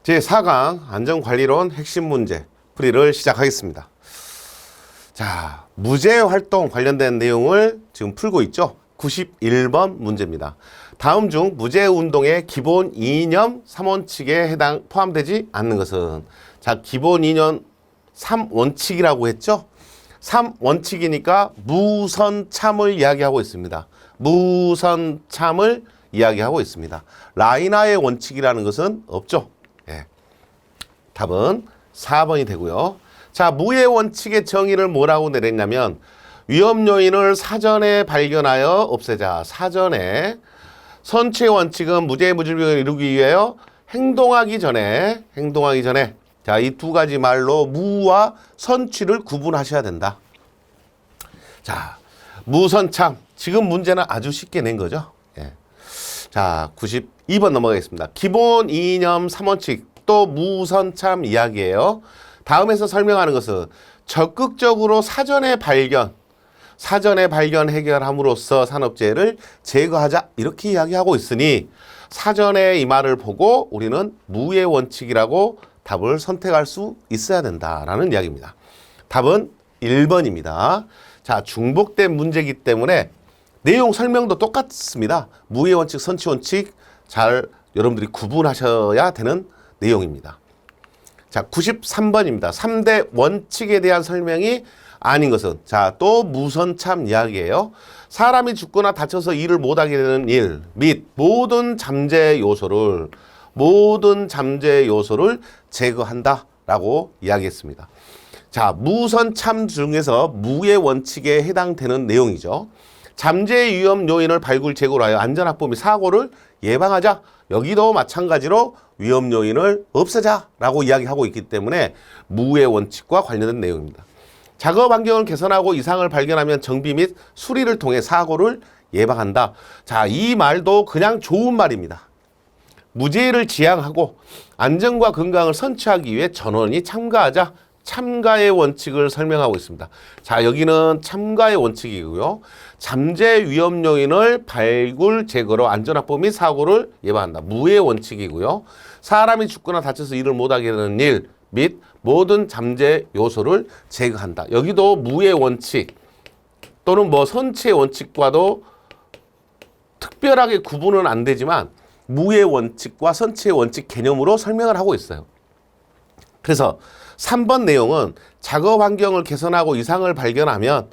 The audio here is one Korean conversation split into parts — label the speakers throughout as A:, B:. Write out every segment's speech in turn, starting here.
A: 제4강 안전관리론 핵심 문제 풀이를 시작하겠습니다. 자, 무제활동 관련된 내용을 지금 풀고 있죠. 91번 문제입니다. 다음 중 무제운동의 기본 이념 3원칙에 포함되지 않는 것은? 자, 기본 이념 3원칙이라고 했죠. 3원칙이니까 무선참을 이야기하고 있습니다. 무선참을 이야기하고 있습니다. 라이나의 원칙이라는 것은 없죠. 예. 답은 4번이 되고요. 자, 무의 원칙의 정의를 뭐라고 내렸냐면 위험 요인을 사전에 발견하여 없애자. 사전에. 선취의 원칙은 무죄 무질병을 이루기 위하여 행동하기 전에. 자, 이 두 가지 말로 무와 선취를 구분하셔야 된다. 자, 무선참. 지금 문제는 아주 쉽게 낸 거죠. 예. 자, 92번 넘어가겠습니다. 기본 이념 3원칙 또 무선참 이야기예요. 다음에서 설명하는 것은 적극적으로 사전에 발견 해결함으로써 산업재해를 제거하자 이렇게 이야기하고 있으니 사전에 이 말을 보고 우리는 무의 원칙이라고 답을 선택할 수 있어야 된다라는 이야기입니다. 답은 1번입니다. 자, 중복된 문제이기 때문에 내용 설명도 똑같습니다. 무의 원칙, 선취 원칙 잘 여러분들이 구분하셔야 되는 내용입니다. 자, 93번입니다. 3대 원칙에 대한 설명이 아닌 것은? 자, 또 무선참 이야기예요. 사람이 죽거나 다쳐서 일을 못하게 되는 일 및 모든 잠재 요소를 제거한다라고 이야기했습니다. 자, 무선참 중에서 무의 원칙에 해당되는 내용이죠. 잠재 위험 요인을 발굴 제거로 하여 안전확보 및 사고를 예방하자. 여기도 마찬가지로 위험 요인을 없애자라고 이야기하고 있기 때문에 무의 원칙과 관련된 내용입니다. 작업 환경을 개선하고 이상을 발견하면 정비 및 수리를 통해 사고를 예방한다. 자, 이 말도 그냥 좋은 말입니다. 무죄를 지향하고 안전과 건강을 선취하기 위해 전원이 참가하자. 참가의 원칙을 설명하고 있습니다. 자, 여기는 참가의 원칙이고요. 잠재 위험 요인을 발굴 제거로 안전확보 및 사고를 예방한다. 무의 원칙이고요. 사람이 죽거나 다쳐서 일을 못하게 되는 일 및 모든 잠재 요소를 제거한다. 여기도 무의 원칙 또는 선취의 원칙과도 특별하게 구분은 안 되지만 무의 원칙과 선취의 원칙 개념으로 설명을 하고 있어요. 그래서 3번 내용은 작업 환경을 개선하고 이상을 발견하면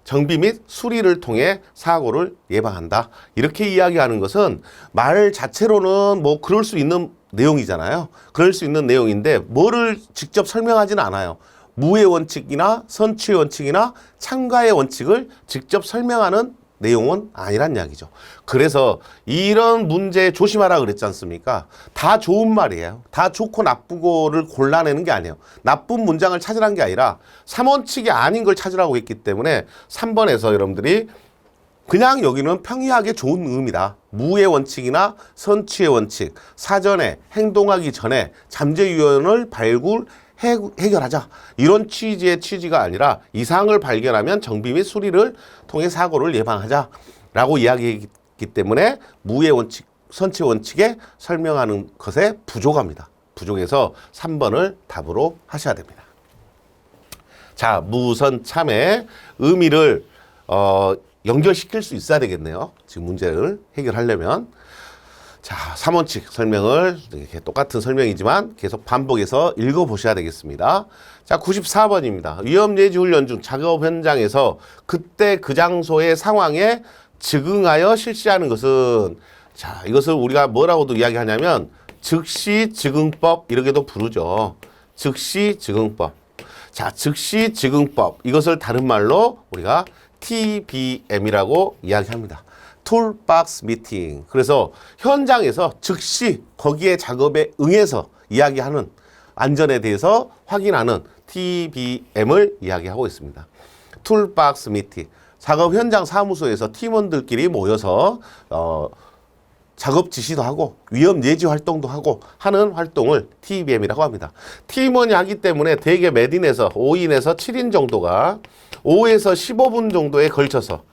A: 정비 및 수리를 통해 사고를 예방한다. 이렇게 이야기하는 것은 말 자체로는 그럴 수 있는 내용이잖아요. 그럴 수 있는 내용인데 뭐를 직접 설명하지는 않아요. 무의 원칙이나 선취의 원칙이나 참가의 원칙을 직접 설명하는 내용은 아니란 이야기죠. 그래서 이런 문제 조심하라 그랬지 않습니까? 다 좋은 말이에요. 다 좋고 나쁘고를 골라내는 게 아니에요. 나쁜 문장을 찾으라는 게 아니라 3원칙이 아닌 걸 찾으라고 했기 때문에 3번에서 여러분들이 그냥 여기는 평이하게 좋은 의미다. 무의 원칙이나 선취의 원칙, 사전에 행동하기 전에 잠재 유연을 해결하자. 이런 취지의 취지가 아니라 이상을 발견하면 정비 및 수리를 통해 사고를 예방하자라고 이야기했기 때문에 무의 원칙, 선취 원칙에 설명하는 것에 부족합니다. 부족해서 3번을 답으로 하셔야 됩니다. 자, 무선참의 의미를 연결시킬 수 있어야 되겠네요. 지금 문제를 해결하려면. 자, 3원칙 설명을 이렇게 똑같은 설명이지만 계속 반복해서 읽어보셔야 되겠습니다. 자, 94번입니다. 위험예지 훈련 중 작업 현장에서 그때 그 장소의 상황에 즉응하여 실시하는 것은? 자, 이것을 우리가 뭐라고도 이야기하냐면 즉시 즉응법 이렇게도 부르죠. 즉시 즉응법. 자, 즉시 즉응법. 이것을 다른 말로 우리가 TBM이라고 이야기합니다. 툴박스 미팅. 그래서 현장에서 즉시 거기에 작업에 응해서 이야기하는 안전에 대해서 확인하는 TBM을 이야기하고 있습니다. 툴박스 미팅. 작업 현장 사무소에서 팀원들끼리 모여서 작업 지시도 하고 위험 예지 활동도 하고 하는 활동을 TBM이라고 합니다. 팀원이 하기 때문에 대개 몇 인에서 5인에서 7인 정도가 5에서 15분 정도에 걸쳐서,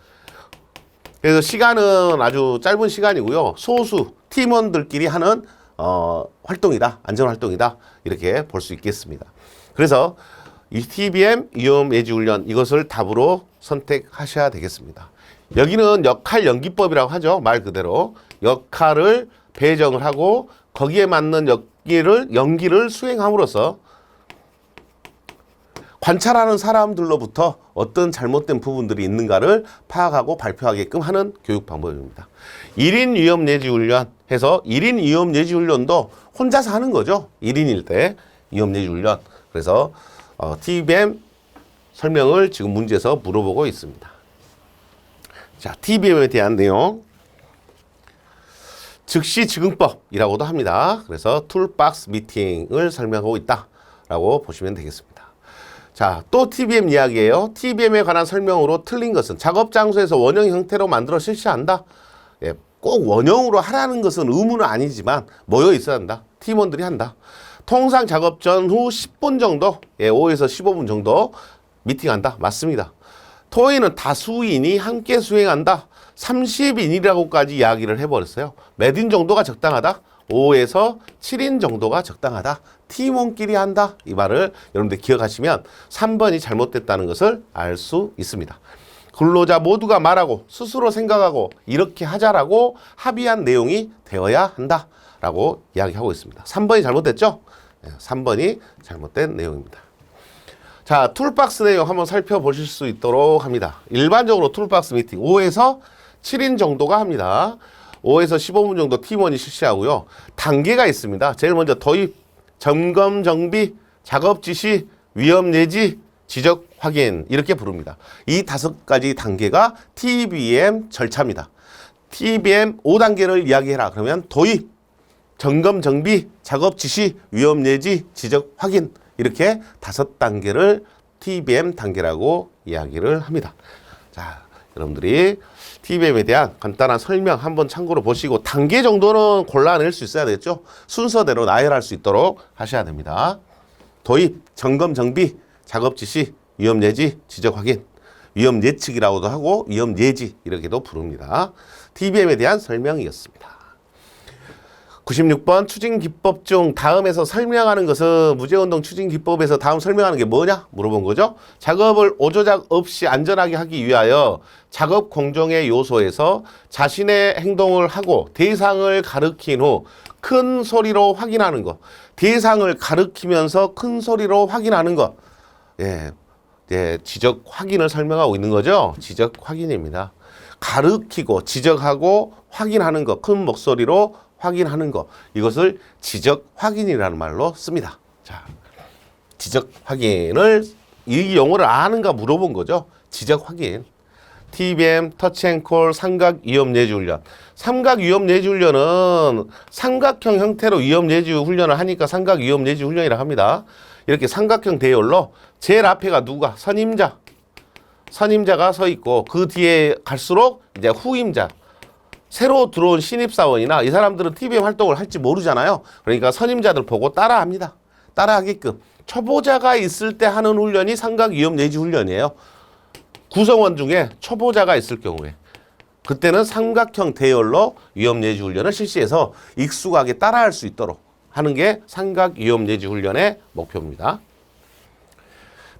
A: 그래서 시간은 아주 짧은 시간이고요. 소수 팀원들끼리 하는 활동이다. 안전 활동이다. 이렇게 볼 수 있겠습니다. 그래서 이 TBM 위험 예지 훈련 이것을 답으로 선택하셔야 되겠습니다. 여기는 역할 연기법이라고 하죠. 말 그대로 역할을 배정을 하고 거기에 맞는 연기를 수행함으로써 관찰하는 사람들로부터 어떤 잘못된 부분들이 있는가를 파악하고 발표하게끔 하는 교육 방법입니다. 1인 위험 예지 훈련 해서 1인 위험 예지 훈련도 혼자서 하는 거죠. 1인일 때 위험 예지 훈련. 그래서 TBM 설명을 지금 문제에서 물어보고 있습니다. 자, TBM에 대한 내용. 즉시 즉응법이라고도 합니다. 그래서 툴박스 미팅을 설명하고 있다라고 보시면 되겠습니다. 자, 또 TBM 이야기예요. TBM에 관한 설명으로 틀린 것은 작업 장소에서 원형 형태로 만들어 실시한다. 예, 꼭 원형으로 하라는 것은 의무는 아니지만 모여 있어야 한다. 팀원들이 한다. 통상 작업 전후 10분 정도, 5에서 15분 정도 미팅한다. 맞습니다. 토의는 다수인이 함께 수행한다. 30인이라고까지 이야기를 해버렸어요. 몇 인 정도가 적당하다? 5에서 7인 정도가 적당하다. 팀원끼리 한다. 이 말을 여러분들 기억하시면 3번이 잘못됐다는 것을 알 수 있습니다. 근로자 모두가 말하고 스스로 생각하고 이렇게 하자라고 합의한 내용이 되어야 한다라고 이야기하고 있습니다. 3번이 잘못됐죠? 3번이 잘못된 내용입니다. 자, 툴박스 내용 한번 살펴보실 수 있도록 합니다. 일반적으로 툴박스 미팅 5에서 7인 정도가 합니다. 5에서 15분 정도 팀원이 실시하고요. 단계가 있습니다. 제일 먼저 도입, 점검, 정비, 작업 지시, 위험 예지, 지적 확인 이렇게 부릅니다. 이 5가지 단계가 TBM 절차입니다. TBM 5단계를 이야기해라. 그러면 도입, 점검, 정비, 작업 지시, 위험 예지, 지적 확인 이렇게 5단계를 TBM 단계라고 이야기를 합니다. 자, 여러분들이 TBM에 대한 간단한 설명 한번 참고로 보시고 단계 정도는 골라낼 수 있어야 되겠죠. 순서대로 나열할 수 있도록 하셔야 됩니다. 도입, 점검, 정비, 작업 지시, 위험 예지, 지적 확인, 위험 예측이라고도 하고 위험 예지 이렇게도 부릅니다. TBM에 대한 설명이었습니다. 96번 추진기법 중 다음에서 설명하는 것은 무제운동 추진기법에서 다음 설명하는 게 뭐냐 물어본 거죠. 작업을 오조작 없이 안전하게 하기 위하여 작업 공정의 요소에서 자신의 행동을 하고 대상을 가리킨 후 큰 소리로 확인하는 것. 대상을 가리키면서 큰 소리로 확인하는 것. 지적 확인을 설명하고 있는 거죠. 지적 확인입니다. 가리키고 지적하고 확인하는 것. 큰 목소리로 확인하는 것. 이것을 지적 확인이라는 말로 씁니다. 자, 지적 확인을 이 용어를 아는가 물어본 거죠. 지적 확인. TBM, 터치앤콜, 삼각 위험 예지 훈련. 삼각 위험 예지 훈련은 삼각형 형태로 위험 예지 훈련을 하니까 삼각 위험 예지 훈련이라고 합니다. 이렇게 삼각형 대열로 제일 앞에가 누가? 선임자. 선임자가 서 있고 그 뒤에 갈수록 이제 후임자. 새로 들어온 신입사원이나 이 사람들은 TBM 활동을 할지 모르잖아요. 그러니까 선임자들 보고 따라합니다. 따라하게끔. 초보자가 있을 때 하는 훈련이 삼각 위험 예지 훈련이에요. 구성원 중에 초보자가 있을 경우에. 그때는 삼각형 대열로 위험 예지 훈련을 실시해서 익숙하게 따라할 수 있도록 하는 게 삼각 위험 예지 훈련의 목표입니다.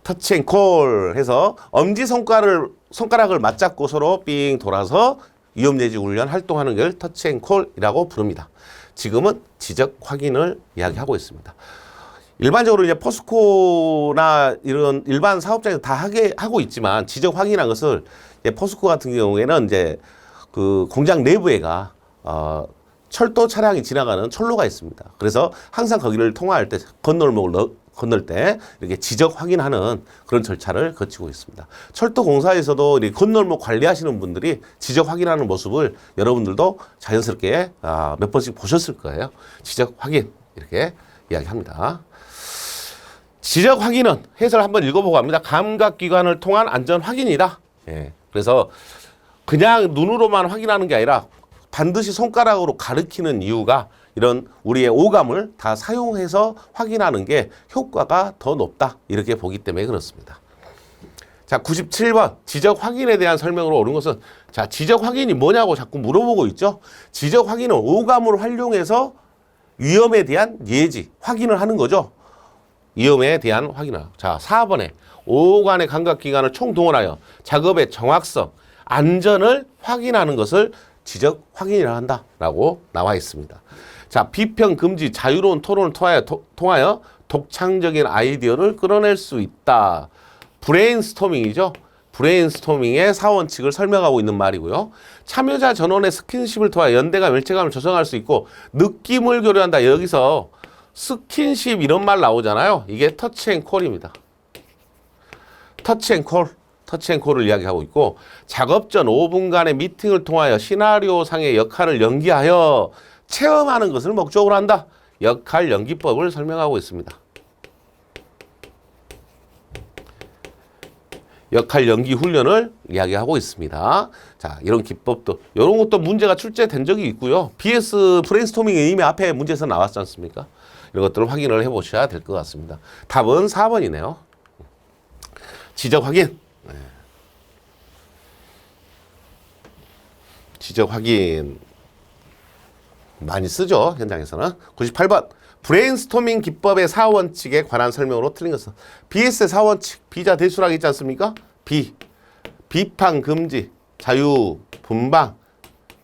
A: 터치앤콜 해서 엄지손가락을 맞잡고 서로 삥 돌아서 위험 예지 훈련 활동하는 걸 터치앤콜이라고 부릅니다. 지금은 지적 확인을 이야기하고 있습니다. 일반적으로 이제 포스코나 이런 일반 사업장에서 다 하고 있지만 지적 확인한 것을 포스코 같은 경우에는 이제 그 공장 내부에가 철도 차량이 지나가는 철로가 있습니다. 그래서 항상 거기를 통과할 때 건널목을 건널 때 이렇게 지적 확인하는 그런 절차를 거치고 있습니다. 철도 공사에서도 이렇게 건널목 관리하시는 분들이 지적 확인하는 모습을 여러분들도 자연스럽게 몇 번씩 보셨을 거예요. 지적 확인 이렇게 이야기합니다. 지적 확인은 해설 한번 읽어보고 합니다. 감각기관을 통한 안전 확인이다. 그래서 그냥 눈으로만 확인하는 게 아니라 반드시 손가락으로 가리키는 이유가 이런 우리의 오감을 다 사용해서 확인하는 게 효과가 더 높다. 이렇게 보기 때문에 그렇습니다. 자, 97번 지적 확인에 대한 설명으로 옳은 것은 자, 지적 확인이 뭐냐고 자꾸 물어보고 있죠. 지적 확인은 오감을 활용해서 위험에 대한 예지, 확인을 하는 거죠. 위험에 대한 확인을. 자, 4번에 오간의 감각기관을 총동원하여 작업의 정확성, 안전을 확인하는 것을 지적 확인이라 한다라고 나와 있습니다. 자, 비평 금지, 자유로운 토론을 통하여 독창적인 아이디어를 끌어낼 수 있다. 브레인스토밍이죠. 브레인스토밍의 4원칙을 설명하고 있는 말이고요. 참여자 전원의 스킨십을 통하여 연대감, 일체감을 조성할 수 있고 느낌을 교류한다. 여기서 스킨십 이런 말 나오잖아요. 이게 터치앤콜입니다. 터치앤콜. 터치앤콜을 이야기하고 있고 작업 전 5분간의 미팅을 통하여 시나리오상의 역할을 연기하여 체험하는 것을 목적으로 한다. 역할 연기법을 설명하고 있습니다. 역할 연기 훈련을 이야기하고 있습니다. 자, 이런 기법도, 이런 것도 문제가 출제된 적이 있고요. BS 브레인스토밍이 이미 앞에 문제에서 나왔지 않습니까? 이런 것들을 확인을 해보셔야 될 것 같습니다. 답은 4번이네요. 지적 확인. 네. 지적 확인 많이 쓰죠, 현장에서는. 98번. 브레인스토밍 기법의 4원칙에 관한 설명으로 틀린 것은 BS의 4원칙, 비자 대수락 있지 않습니까? 비판 금지, 자유 분방,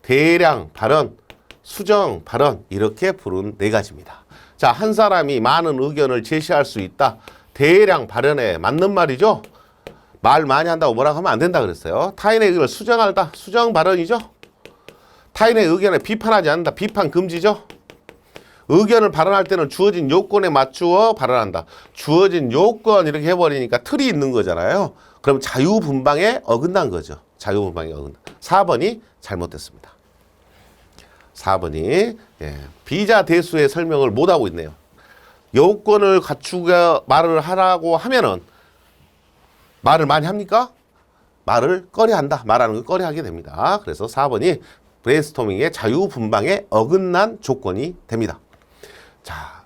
A: 대량 발언, 수정 발언 이렇게 부른 4가지입니다. 자, 한 사람이 많은 의견을 제시할 수 있다. 대량 발언에 맞는 말이죠. 말 많이 한다고 뭐라고 하면 안 된다 그랬어요. 타인의 의견을 수정한다. 수정 발언이죠. 타인의 의견에 비판하지 않는다. 비판 금지죠. 의견을 발언할 때는 주어진 요건에 맞추어 발언한다. 주어진 요건 이렇게 해버리니까 틀이 있는 거잖아요. 그럼 자유분방에 어긋난 거죠. 자유분방에 어긋난. 4번이 잘못됐습니다. 4번이 비자 대수의 설명을 못하고 있네요. 요건을 갖추고 말을 하라고 하면은 말을 많이 합니까? 말을 꺼려한다. 말하는 걸 꺼려하게 됩니다. 그래서 4번이 브레인스토밍의 자유분방에 어긋난 조건이 됩니다. 자,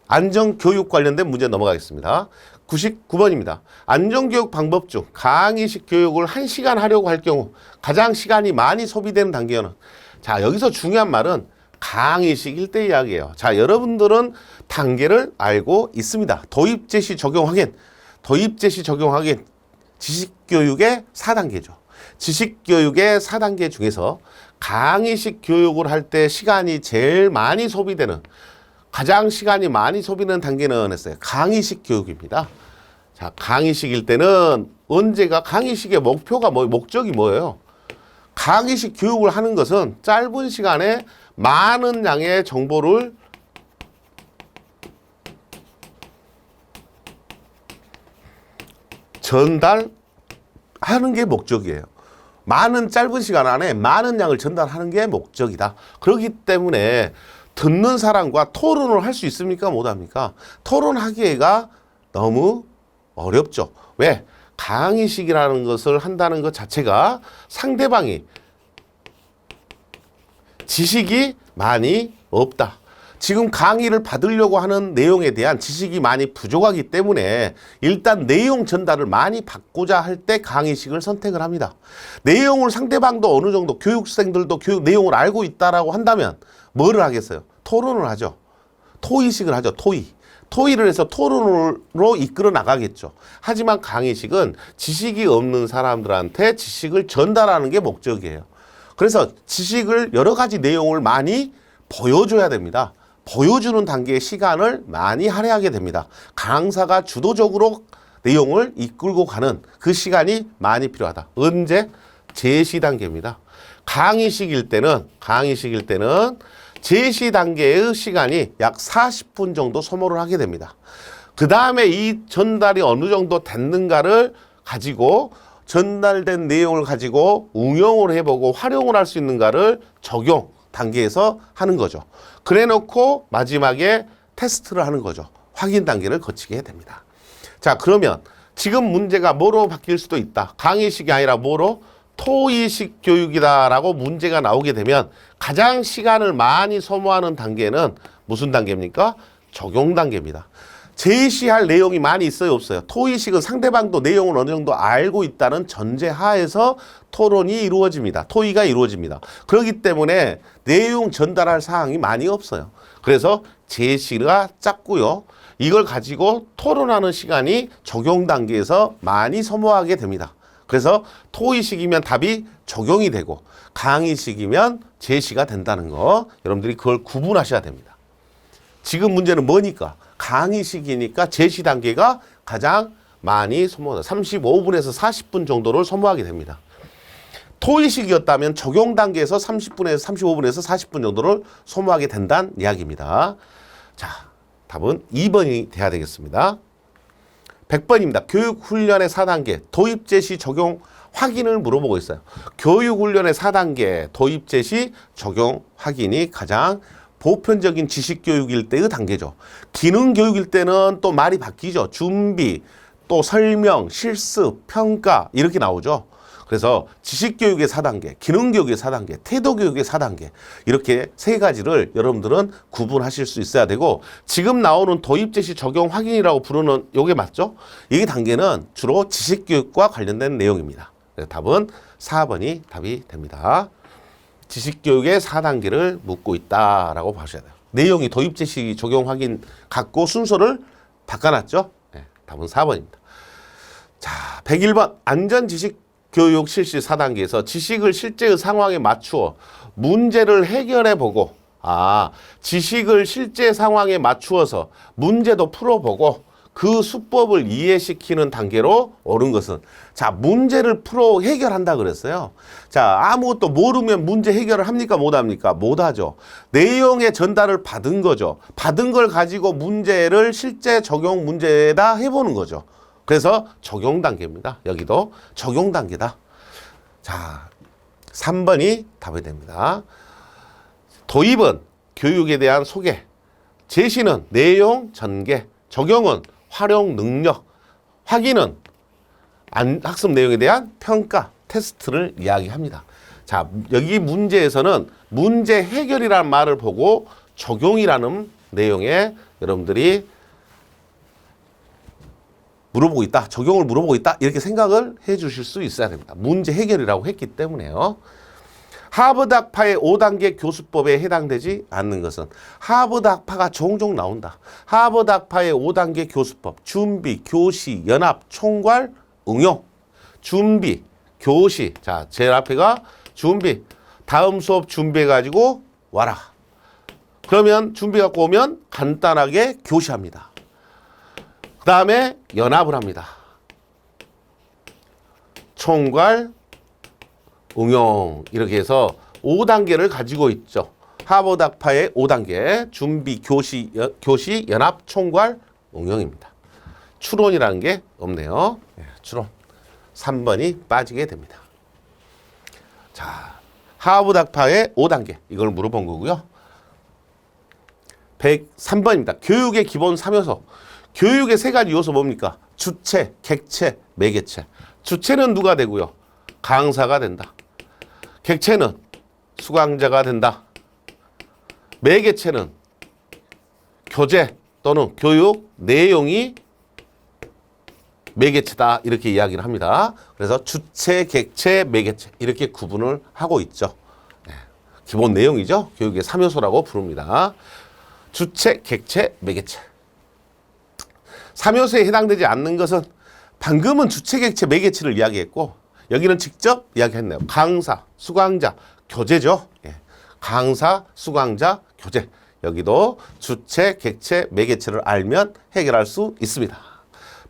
A: 안전교육 관련된 문제 넘어가겠습니다. 99번입니다. 안전교육 방법 중 강의식 교육을 1시간 하려고 할 경우 가장 시간이 많이 소비되는 단계는, 자, 여기서 중요한 말은 강의식일 때 이야기예요. 자, 여러분들은 단계를 알고 있습니다. 도입 제시 적용 확인. 도입 제시 적용 확인. 지식교육의 4단계죠. 지식교육의 4단계 중에서 강의식 교육을 할 때 시간이 제일 많이 소비되는, 가장 시간이 많이 소비되는 단계는 했어요. 강의식 교육입니다. 자, 강의식일 때는 언제가 강의식의 목표가 목적이 뭐예요? 강의식 교육을 하는 것은 짧은 시간에 많은 양의 정보를 전달하는 게 목적이에요. 많은 짧은 시간 안에 많은 양을 전달하는 게 목적이다. 그렇기 때문에 듣는 사람과 토론을 할 수 있습니까? 못합니까? 토론하기가 너무 어렵죠. 왜? 강의식이라는 것을 한다는 것 자체가 상대방이 지식이 많이 없다. 지금 강의를 받으려고 하는 내용에 대한 지식이 많이 부족하기 때문에 일단 내용 전달을 많이 받고자 할 때 강의식을 선택을 합니다. 내용을 상대방도 어느 정도 교육생들도 교육 내용을 알고 있다라고 한다면 뭐를 하겠어요? 토론을 하죠. 토의식을 하죠. 토의를 해서 토론으로 이끌어 나가겠죠. 하지만 강의식은 지식이 없는 사람들한테 지식을 전달하는 게 목적이에요. 그래서 지식을 여러 가지 내용을 많이 보여줘야 됩니다. 보여주는 단계의 시간을 많이 할애하게 됩니다. 강사가 주도적으로 내용을 이끌고 가는 그 시간이 많이 필요하다. 언제? 제시 단계입니다. 강의식일 때는 제시 단계의 시간이 약 40분 정도 소모를 하게 됩니다. 그 다음에 이 전달이 어느 정도 됐는가를 가지고 전달된 내용을 가지고 응용을 해보고 활용을 할 수 있는가를 적용 단계에서 하는 거죠. 그래 놓고 마지막에 테스트를 하는 거죠. 확인 단계를 거치게 됩니다. 자, 그러면 지금 문제가 뭐로 바뀔 수도 있다. 강의식이 아니라 뭐로? 토의식 교육이다라고 문제가 나오게 되면 가장 시간을 많이 소모하는 단계는 무슨 단계입니까? 적용 단계입니다. 제시할 내용이 많이 있어요, 없어요? 토의식은 상대방도 내용을 어느 정도 알고 있다는 전제 하에서 토론이 이루어집니다. 토의가 이루어집니다. 그렇기 때문에 내용 전달할 사항이 많이 없어요. 그래서 제시가 작고요. 이걸 가지고 토론하는 시간이 적용 단계에서 많이 소모하게 됩니다. 그래서 토의식이면 답이 적용이 되고 강의식이면 제시가 된다는 거 여러분들이 그걸 구분하셔야 됩니다. 지금 문제는 뭐니까? 강의식이니까 제시 단계가 가장 많이 소모한다. 35분에서 40분 정도를 소모하게 됩니다. 토의식이었다면 적용 단계에서 30분에서 35분에서 40분 정도를 소모하게 된다는 이야기입니다. 자, 답은 2번이 돼야 되겠습니다. 100번입니다. 교육훈련의 4단계 도입 제시 적용 확인을 물어보고 있어요. 교육훈련의 4단계 도입 제시 적용 확인이 가장 보편적인 지식교육일 때의 단계죠. 기능교육일 때는 또 말이 바뀌죠. 준비, 또 설명, 실습, 평가 이렇게 나오죠. 그래서 지식교육의 4단계, 기능교육의 4단계, 태도교육의 4단계 이렇게 세 가지를 여러분들은 구분하실 수 있어야 되고 지금 나오는 도입제시 적용 확인이라고 부르는 요게 맞죠? 이 단계는 주로 지식교육과 관련된 내용입니다. 그래서 답은 4번이 답이 됩니다. 지식교육의 4단계를 묻고 있다라고 보셔야 돼요. 내용이 도입제시 적용 확인 갖고 순서를 바꿔놨죠? 네, 답은 4번입니다. 자, 101번 안전지식교육 실시 4단계에서 지식을 실제의 상황에 맞추어 문제를 해결해보고 지식을 실제 상황에 맞추어서 문제도 풀어보고 그 수법을 이해시키는 단계로 오른 것은 자 문제를 풀어 해결한다 그랬어요. 자 아무것도 모르면 문제 해결을 합니까 못합니까? 못하죠. 내용의 전달을 받은 거죠. 받은 걸 가지고 문제를 실제 적용 문제에다 해보는 거죠. 그래서 적용 단계입니다. 여기도 적용 단계다. 자 3번이 답이 됩니다. 도입은 교육에 대한 소개, 제시는 내용 전개, 적용은 활용 능력, 확인은 학습 내용에 대한 평가, 테스트를 이야기합니다. 자, 여기 문제에서는 문제 해결이라는 말을 보고 적용이라는 내용에 여러분들이 물어보고 있다, 적용을 물어보고 있다 이렇게 생각을 해 주실 수 있어야 됩니다. 문제 해결이라고 했기 때문에요. 하버드 학파의 5단계 교수법에 해당되지 않는 것은 하버드 학파가 종종 나온다. 하버드 학파의 5단계 교수법 준비, 교시, 연합, 총괄, 응용. 준비, 교시. 자, 제일 앞에가 준비. 다음 수업 준비해가지고 와라. 그러면 준비해갖고 오면 간단하게 교시합니다. 그 다음에 연합을 합니다. 총괄, 응용 이렇게 해서 5단계를 가지고 있죠. 하버드 학파의 5단계 준비, 교시, 연합, 총괄, 응용입니다. 추론이라는 게 없네요. 추론 3번이 빠지게 됩니다. 자, 하버드 학파의 5단계 이걸 물어본 거고요. 103번입니다. 교육의 기본 3요소. 교육의 세 가지 요소 뭡니까? 주체, 객체, 매개체. 주체는 누가 되고요? 강사가 된다. 객체는 수강자가 된다. 매개체는 교재 또는 교육 내용이 매개체다 이렇게 이야기를 합니다. 그래서 주체, 객체, 매개체 이렇게 구분을 하고 있죠. 네. 기본 내용이죠. 교육의 3요소라고 부릅니다. 주체, 객체, 매개체. 3요소에 해당되지 않는 것은 방금은 주체, 객체, 매개체를 이야기했고 여기는 직접 이야기했네요. 강사, 수강자, 교재죠. 예. 강사, 수강자, 교재. 여기도 주체, 객체, 매개체를 알면 해결할 수 있습니다.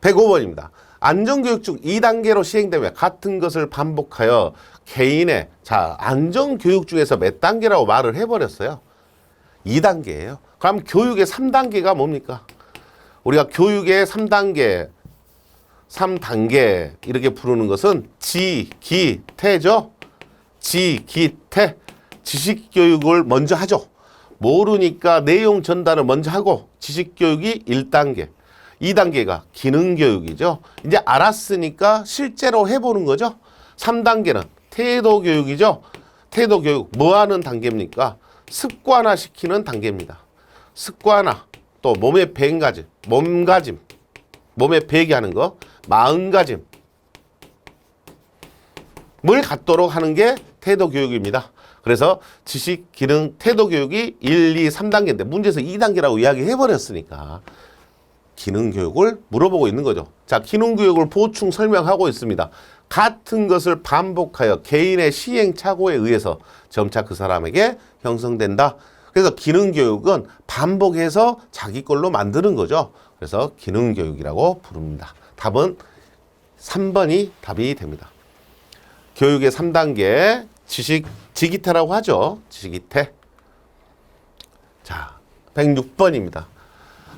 A: 105번입니다. 안전교육 중 2단계로 시행되며 같은 것을 반복하여 개인의 안전교육 중에서 몇 단계라고 말을 해버렸어요. 2단계예요. 그럼 교육의 3단계가 뭡니까? 우리가 교육의 3단계 이렇게 부르는 것은 지, 기, 태죠. 지, 기, 태. 지식교육을 먼저 하죠. 모르니까 내용 전달을 먼저 하고 지식교육이 1단계. 2단계가 기능교육이죠. 이제 알았으니까 실제로 해보는 거죠. 3단계는 태도교육이죠. 태도교육 뭐 하는 단계입니까? 습관화시키는 단계입니다. 습관화. 또 몸의 배행가짐, 몸가짐, 몸에 배게 하는 거, 마음가짐 뭘 갖도록 하는 게 태도 교육입니다. 그래서 지식, 기능, 태도 교육이 1, 2, 3단계인데 문제에서 2단계라고 이야기해버렸으니까 기능 교육을 물어보고 있는 거죠. 자, 기능 교육을 보충 설명하고 있습니다. 같은 것을 반복하여 개인의 시행착오에 의해서 점차 그 사람에게 형성된다. 그래서 기능 교육은 반복해서 자기 걸로 만드는 거죠. 그래서 기능 교육이라고 부릅니다. 답은 3번이 답이 됩니다. 교육의 3단계 지기태라고 하죠. 지기태. 자, 106번입니다.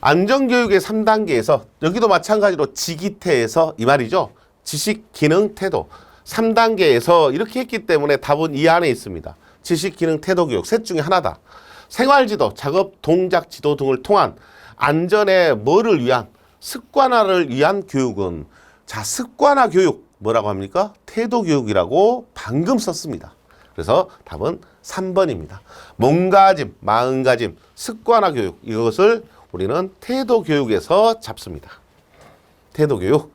A: 안전교육의 3단계에서 여기도 마찬가지로 지기태에서 이 말이죠. 지식, 기능, 태도 3단계에서 이렇게 했기 때문에 답은 이 안에 있습니다. 지식, 기능, 태도 교육 셋 중에 하나다. 생활지도, 작업, 동작 지도 등을 통한 안전의 뭐를 위한 습관화를 위한 교육은 자, 습관화 교육 뭐라고 합니까? 태도 교육이라고 방금 썼습니다. 그래서 답은 3번입니다. 몸가짐, 마음가짐, 습관화 교육 이것을 우리는 태도 교육에서 잡습니다. 태도 교육.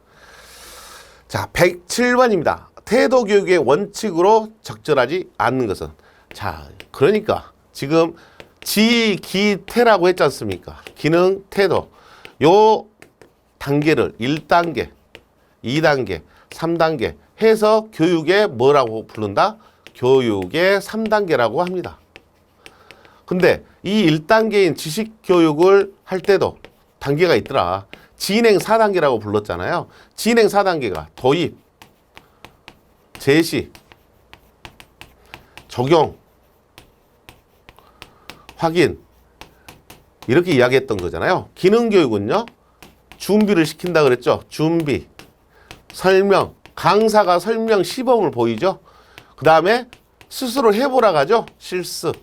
A: 자, 107번입니다. 태도 교육의 원칙으로 적절하지 않는 것은 자, 그러니까 지금 지기태라고 했지 않습니까? 기능, 태도 요 단계를 1단계, 2단계, 3단계 해서 교육의 뭐라고 부른다? 교육의 3단계라고 합니다. 근데 이 1단계인 지식교육을 할 때도 단계가 있더라. 진행 4단계라고 불렀잖아요. 진행 4단계가 도입, 제시, 적용, 확인 이렇게 이야기했던 거잖아요. 기능교육은요. 준비를 시킨다 그랬죠. 준비, 설명, 강사가 설명 시범을 보이죠. 그 다음에 스스로 해보라 가죠. 실습,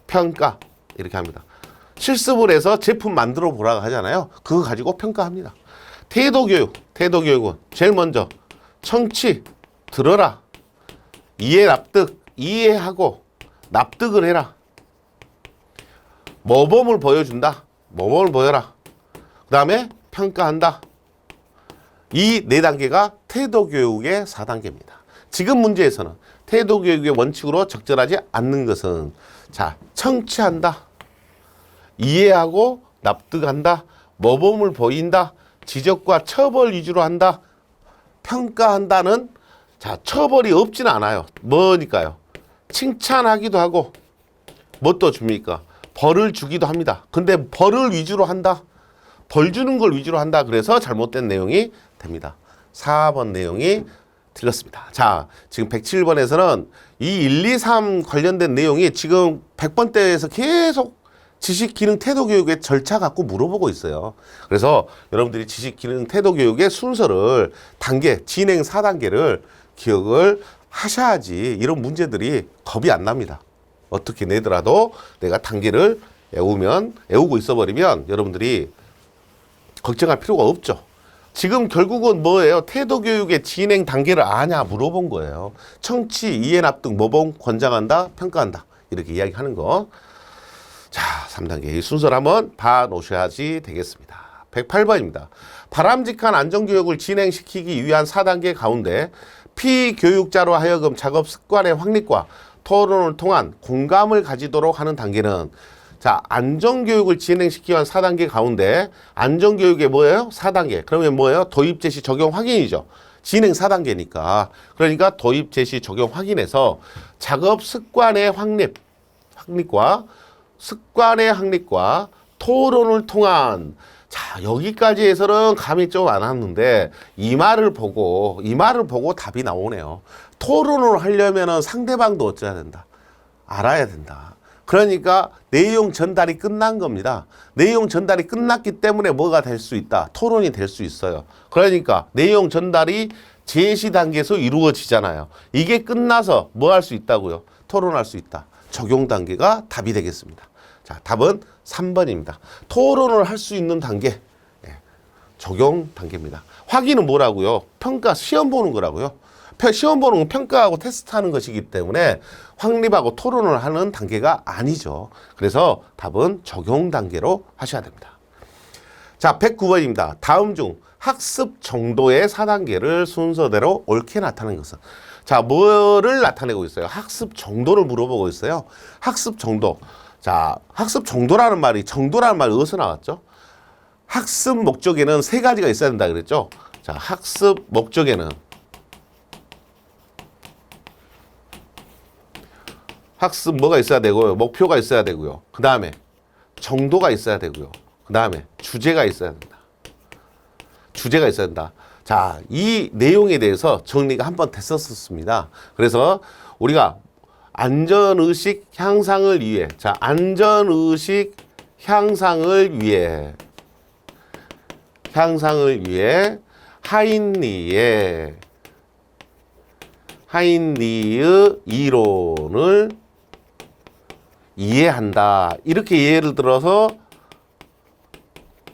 A: 평가 이렇게 합니다. 실습을 해서 제품 만들어 보라고 하잖아요. 그거 가지고 평가합니다. 태도교육, 태도교육은 제일 먼저 청취, 들어라, 이해 납득, 이해하고 납득을 해라. 모범을 보여준다. 모범을 보여라. 그 다음에 평가한다. 이 4단계가 태도교육의 4단계입니다. 지금 문제에서는 태도교육의 원칙으로 적절하지 않는 것은 자, 청취한다. 이해하고 납득한다. 모범을 보인다. 지적과 처벌 위주로 한다. 평가한다는 자, 처벌이 없지는 않아요. 뭐니까요? 칭찬하기도 하고 뭐 또 줍니까? 벌을 주기도 합니다. 근데 벌을 위주로 한다. 벌 주는 걸 위주로 한다. 그래서 잘못된 내용이 됩니다. 4번 내용이 틀렸습니다. 자, 지금 107번에서는 이 1, 2, 3 관련된 내용이 지금 100번대에서 계속 지식, 기능, 태도 교육의 절차 갖고 물어보고 있어요. 그래서 여러분들이 지식, 기능, 태도 교육의 순서를 단계, 진행 4단계를 기억을 하셔야지 이런 문제들이 겁이 안 납니다. 어떻게 내더라도 내가 단계를 애우고 있어버리면 여러분들이 걱정할 필요가 없죠. 지금 결국은 뭐예요? 태도 교육의 진행 단계를 아냐 물어본 거예요. 청취, 이해, 납득, 모범, 권장한다, 평가한다. 이렇게 이야기하는 거. 자, 3단계 이 순서를 한번 봐 놓으셔야지 되겠습니다. 108번입니다. 바람직한 안전교육을 진행시키기 위한 4단계 가운데 피교육자로 하여금 작업 습관의 확립과 토론을 통한 공감을 가지도록 하는 단계는 자, 안전교육을 진행시키기 위한 4단계 가운데 안전교육의 뭐예요? 4단계. 그러면 뭐예요? 도입, 제시, 적용, 확인이죠. 진행 4단계니까. 그러니까 도입, 제시, 적용, 확인에서 작업 습관의 확립과 토론을 통한 자, 여기까지 해서는 감이 좀 안 왔는데 이 말을 보고 답이 나오네요. 토론을 하려면은 상대방도 어쩌야 된다. 알아야 된다. 그러니까 내용 전달이 끝난 겁니다. 내용 전달이 끝났기 때문에 뭐가 될 수 있다. 토론이 될 수 있어요. 그러니까 내용 전달이 제시 단계에서 이루어지잖아요. 이게 끝나서 뭐 할 수 있다고요? 토론할 수 있다. 적용 단계가 답이 되겠습니다. 자, 답은 3번입니다. 토론을 할 수 있는 단계. 적용 단계입니다. 확인은 뭐라고요? 평가, 시험 보는 거라고요. 시험 보는 건 평가하고 테스트하는 것이기 때문에 확립하고 토론을 하는 단계가 아니죠. 그래서 답은 적용 단계로 하셔야 됩니다. 자, 109번입니다. 다음 중 학습 정도의 4단계를 순서대로 옳게 나타낸 것은? 자, 뭐를 나타내고 있어요? 학습 정도를 물어보고 있어요. 학습 정도. 자, 학습 정도라는 말이, 정도라는 말이 어디서 나왔죠? 학습 목적에는 3가지가 있어야 된다 그랬죠? 자, 학습 목적에는 학습 뭐가 있어야 되고요. 목표가 있어야 되고요. 그 다음에 정도가 있어야 되고요. 그 다음에 주제가 있어야 된다. 주제가 있어야 된다. 자, 이 내용에 대해서 정리가 한 번 됐었습니다. 그래서 우리가 안전의식 향상을 위해, 자, 안전의식 향상을 위해 하인리의 이론을 이해한다. 이렇게 예를 들어서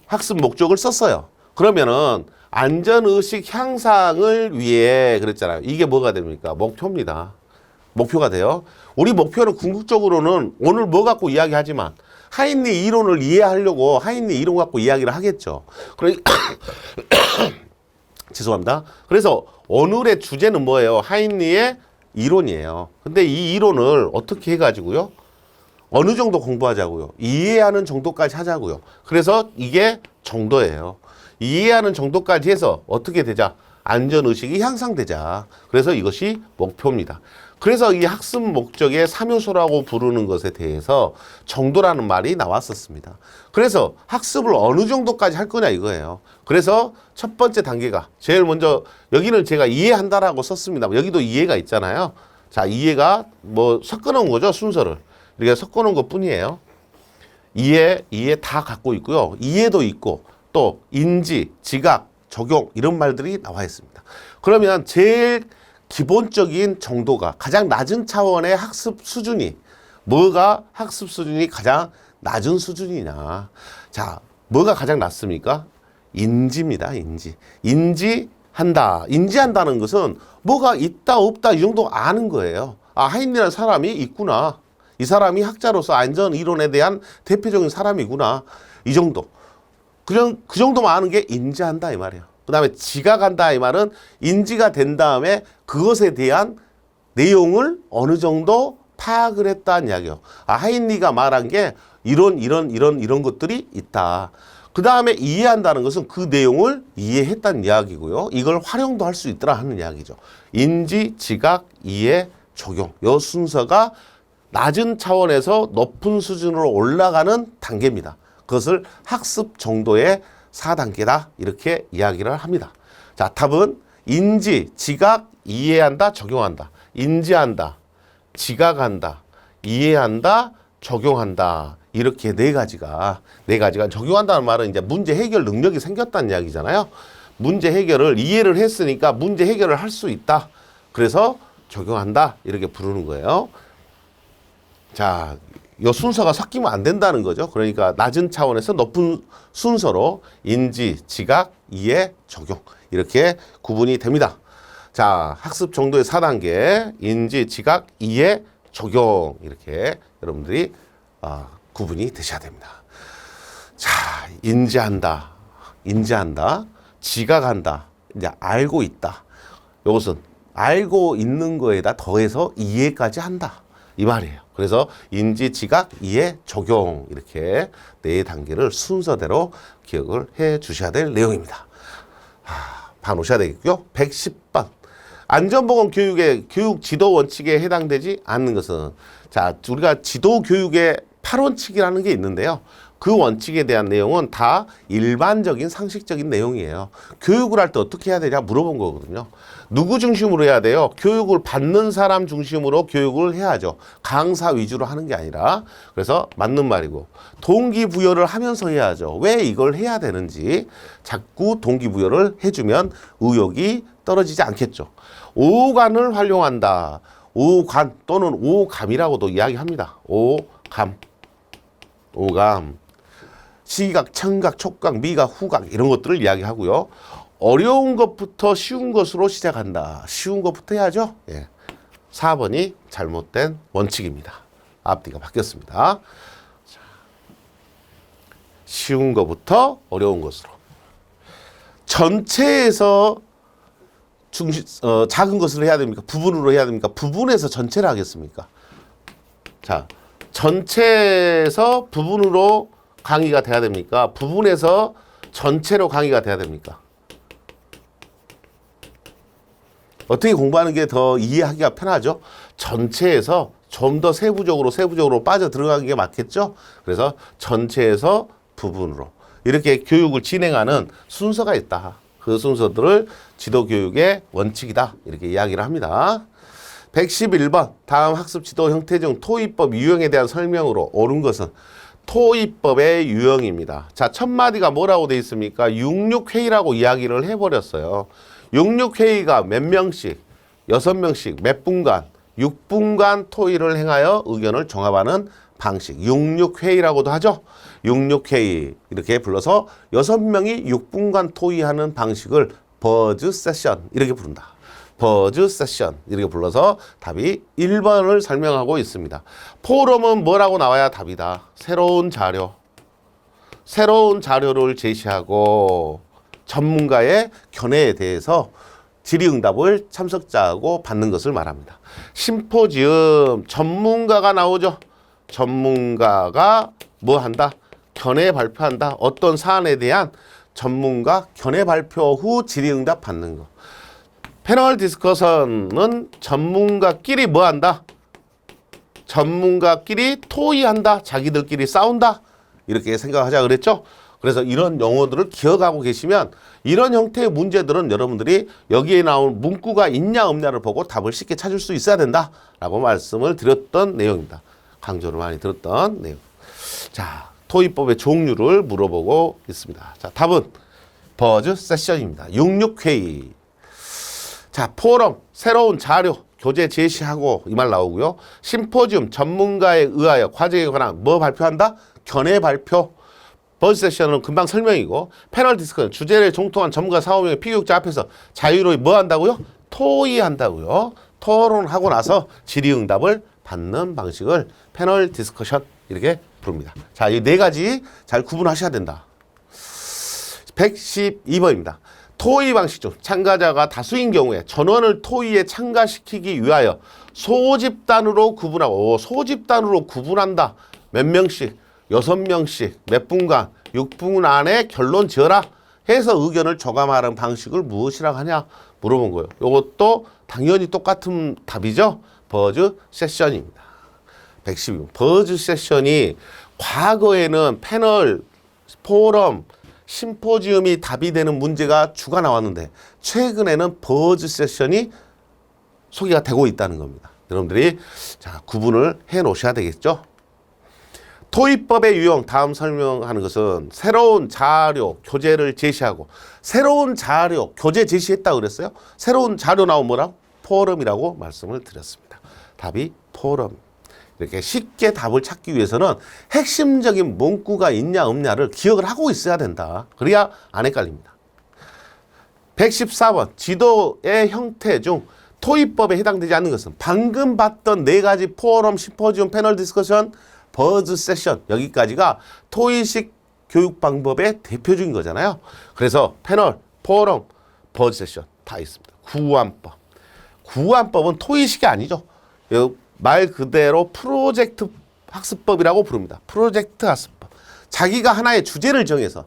A: 학습 목적을 썼어요. 그러면은 안전의식 향상을 위해 그랬잖아요. 이게 뭐가 됩니까? 목표입니다. 목표가 돼요. 우리 목표는 궁극적으로는 오늘 뭐 갖고 이야기하지만 하인리 이론을 이해하려고 하인리 이론 갖고 이야기를 하겠죠. 그러니까 죄송합니다. 그래서 오늘의 주제는 뭐예요? 하인리의 이론이에요. 근데 이 이론을 어떻게 해가지고요? 어느 정도 공부하자고요? 이해하는 정도까지 하자고요. 그래서 이게 정도예요. 이해하는 정도까지 해서 어떻게 되자? 안전의식이 향상되자. 그래서 이것이 목표입니다. 그래서 이 학습 목적의 3요소라고 부르는 것에 대해서 정도라는 말이 나왔었습니다. 그래서 학습을 어느 정도까지 할 거냐 이거예요. 그래서 첫 번째 단계가 제일 먼저 여기는 제가 이해한다라고 썼습니다. 여기도 이해가 있잖아요. 자, 이해가 뭐 섞어놓은 거죠. 순서를. 이렇게 섞어놓은 것 뿐이에요. 이해 다 갖고 있고요. 이해도 있고 또 인지, 지각, 적용 이런 말들이 나와 있습니다. 그러면 제일 기본적인 정도가 가장 낮은 차원의 학습 수준이 뭐가 학습 수준이 가장 낮은 수준이냐. 자, 뭐가 가장 낮습니까? 인지입니다. 인지한다. 인지한다는 것은 뭐가 있다 없다 이 정도 아는 거예요. 아, 하인리라는 사람이 있구나. 이 사람이 학자로서 안전 이론에 대한 대표적인 사람이구나. 이 정도. 그 정도만 아는 게 인지한다 이 말이에요. 그 다음에 지각한다 이 말은 인지가 된 다음에 그것에 대한 내용을 어느 정도 파악을 했다는 이야기예요. 아, 하인리가 말한 게 이런 것들이 있다. 그 다음에 이해한다는 것은 그 내용을 이해했다는 이야기고요. 이걸 활용도 할 수 있더라 하는 이야기죠. 인지, 지각, 이해, 적용. 이 순서가 낮은 차원에서 높은 수준으로 올라가는 단계입니다. 그것을 학습 정도의 4단계다 이렇게 이야기를 합니다. 자, 답은 인지, 지각, 이해한다, 적용한다. 인지한다, 지각한다, 이해한다, 적용한다. 이렇게 네 가지가 적용한다는 말은 이제 문제 해결 능력이 생겼다는 이야기잖아요. 문제 해결을 이해를 했으니까 문제 해결을 할 수 있다. 그래서 적용한다 이렇게 부르는 거예요. 자, 이 순서가 섞이면 안 된다는 거죠. 그러니까 낮은 차원에서 높은 순서로 인지, 지각, 이해, 적용 이렇게 구분이 됩니다. 자, 학습 정도의 4단계 인지, 지각, 이해, 적용 이렇게 여러분들이 구분이 되셔야 됩니다. 자, 인지한다, 지각한다, 이제 알고 있다. 이것은 알고 있는 거에다 더해서 이해까지 한다 이 말이에요. 그래서 인지, 지각, 이해, 적용 이렇게 네 단계를 순서대로 기억을 해 주셔야 될 내용입니다. 봐놓으셔야 되겠고요. 110번. 안전보건 교육의 교육 지도 원칙에 해당되지 않는 것은 자, 우리가 지도 교육의 8원칙이라는 게 있는데요. 그 원칙에 대한 내용은 다 일반적인 상식적인 내용이에요. 교육을 할 때 어떻게 해야 되냐 물어본 거거든요. 누구 중심으로 해야 돼요? 교육을 받는 사람 중심으로 교육을 해야죠. 강사 위주로 하는 게 아니라. 그래서 맞는 말이고 동기부여를 하면서 해야죠. 왜 이걸 해야 되는지 자꾸 동기부여를 해주면 의욕이 떨어지지 않겠죠. 오감을 활용한다. 오감 또는 오감이라고도 이야기합니다. 오감. 시각, 청각, 촉각, 미각, 후각 이런 것들을 이야기하고요. 어려운 것부터 쉬운 것으로 시작한다. 쉬운 것부터 해야죠. 예. 4번이 잘못된 원칙입니다. 앞뒤가 바뀌었습니다. 자, 쉬운 것부터 어려운 것으로. 전체에서 작은 것을 해야 됩니까? 부분으로 해야 됩니까? 부분에서 전체를 하겠습니까? 자, 전체에서 부분으로 강의가 돼야 됩니까? 부분에서 전체로 강의가 돼야 됩니까? 어떻게 공부하는 게 더 이해하기가 편하죠? 전체에서 좀 더 세부적으로 빠져 들어가는 게 맞겠죠? 그래서 전체에서 부분으로 이렇게 교육을 진행하는 순서가 있다. 그 순서들을 지도교육의 원칙이다. 이렇게 이야기를 합니다. 111번 다음 학습 지도 형태 중 토의법 유형에 대한 설명으로 옳은 것은 토의법의 유형입니다. 자, 첫 마디가 뭐라고 돼 있습니까? 66회의라고 이야기를 해버렸어요. 66회의가 몇 명씩, 6명씩 몇 분간, 6분간 토의를 행하여 의견을 종합하는 방식. 66회의라고도 하죠. 66회의 이렇게 불러서 6명이 6분간 토의하는 방식을 버즈 세션 이렇게 부른다. 버즈 세션 이렇게 불러서 답이 1번을 설명하고 있습니다. 포럼은 뭐라고 나와야 답이다. 새로운 자료를 제시하고 전문가의 견해에 대해서 질의응답을 참석자하고 받는 것을 말합니다. 심포지엄 전문가가 나오죠. 전문가가 뭐 한다? 견해 발표한다. 어떤 사안에 대한 전문가 견해 발표 후 질의응답 받는 거. 패널 디스커션은 전문가끼리 뭐 한다? 전문가끼리 토의한다. 자기들끼리 싸운다. 이렇게 생각하자 그랬죠? 그래서 이런 용어들을 기억하고 계시면 이런 형태의 문제들은 여러분들이 여기에 나온 문구가 있냐 없냐를 보고 답을 쉽게 찾을 수 있어야 된다라고 말씀을 드렸던 내용입니다. 강조를 많이 들었던 내용. 자, 토의법의 종류를 물어보고 있습니다. 자, 답은 버즈 세션입니다. 66회의. 자, 포럼, 새로운 자료, 교재 제시하고 이 말 나오고요. 심포지움, 전문가에 의하여 과제에 관한 뭐 발표한다? 견해 발표. 버즈 세션은 금방 설명이고, 패널 디스커션, 주제를 종통한 전문가 4-5명의 피교육자 앞에서 자유로이 뭐 한다고요? 토의한다고요. 토론하고 나서 질의응답을 받는 방식을 패널 디스커션 이렇게 부릅니다. 자, 이 네 가지 잘 구분하셔야 된다. 112번입니다. 토의 방식 중 참가자가 다수인 경우에 전원을 토의에 참가시키기 위하여 소집단으로 구분하고, 소집단으로 구분한다. 몇 명씩, 6명씩, 몇 분간, 6분 안에 결론 지어라 해서 의견을 조감하는 방식을 무엇이라고 하냐 물어본 거예요. 이것도 당연히 똑같은 답이죠. 버즈 세션입니다. 112번. 버즈 세션이 과거에는 패널, 포럼, 심포지움이 답이 되는 문제가 주가 나왔는데 최근에는 버즈 세션이 소개가 되고 있다는 겁니다. 여러분들이 자, 구분을 해 놓으셔야 되겠죠. 토의법의 유형 다음 설명하는 것은 새로운 자료, 교재를 제시하고, 새로운 자료, 교재 제시했다고 그랬어요. 새로운 자료 나오면 뭐라고? 포럼이라고 말씀을 드렸습니다. 답이 포럼. 이렇게 쉽게 답을 찾기 위해서는 핵심적인 문구가 있냐 없냐를 기억을 하고 있어야 된다. 그래야 안 헷갈립니다. 114번 지도의 형태 중 토의법에 해당되지 않는 것은 방금 봤던 네 가지 포럼, 심포지움, 패널 디스커션, 버즈 세션 여기까지가 토의식 교육 방법의 대표적인 거잖아요. 그래서 패널, 포럼, 버즈 세션 다 있습니다. 구안법. 구안법은 토의식이 아니죠. 말 그대로 프로젝트 학습법이라고 부릅니다. 프로젝트 학습법. 자기가 하나의 주제를 정해서